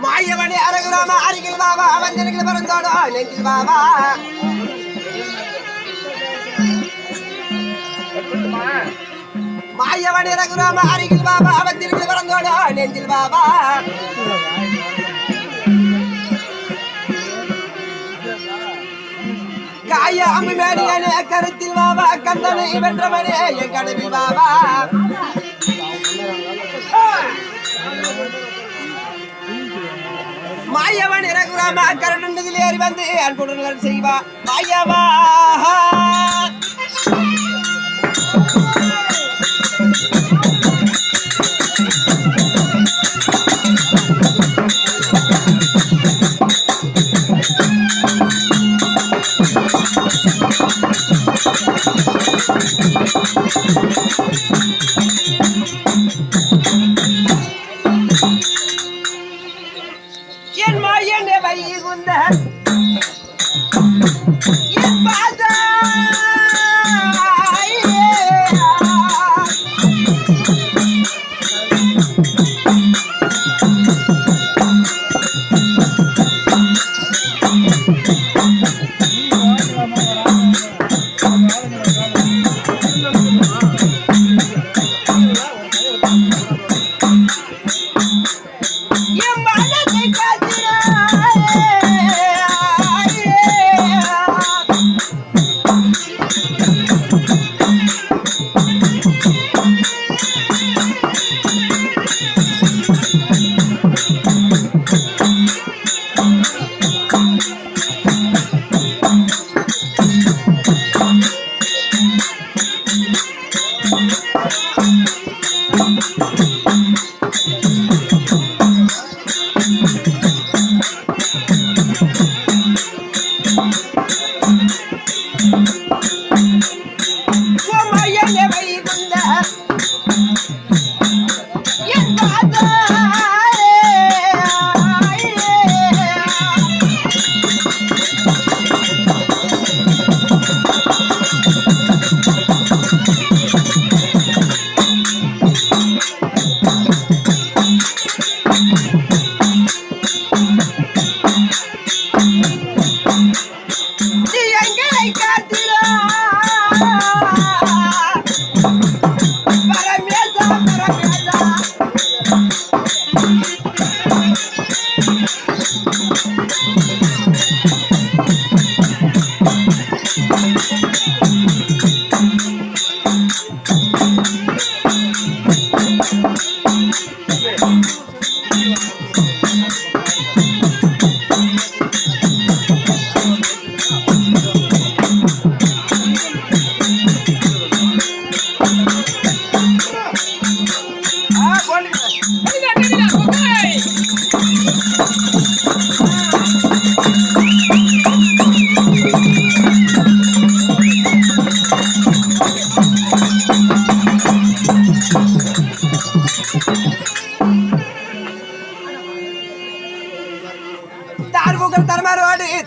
மாயவனே அரகுராம அருகில் பாபா அவன் எனக்கு பிறந்தோடோ நெஞ்சில் பாபா மாயவனே ரகுராம அருகில் பாபா அவன் எனக்கு பிறந்தோடோ நெஞ்சில் பாபா காய அம்பு மேடியனே கருத்தில் பாபா கந்தனை வென்றவனே என் கனவில் பாபா மாயவன் ரகுராம கரண்டதில் ஏறி வந்து அன்புடன் செய்வா மாயவா என் மாயனே வைகுந்த என் பாதா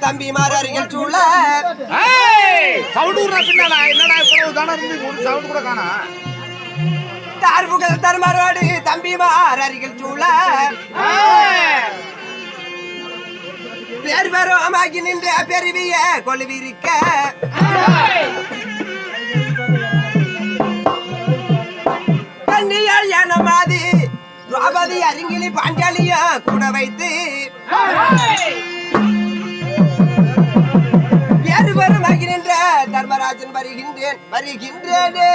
தம்பி மாறிகள் சூழ சவுண்ட் கூட பின்னால என்னடா இவ்வளவு தான இருந்து ஒரு சவுண்ட் கூட காணா தார்புகள் தர்மரோடு தம்பி மாறிகள் சூழ பேர் பெருமாகி நின்ற பெருவிய கொழுவிருக்க கண்ணியால் எனமாதி திரௌபதி அருங்கிலி பாஞ்சாலியா கூட வைத்து பெருமாகி நின்ற தர்மராஜன் வருகின்றேனே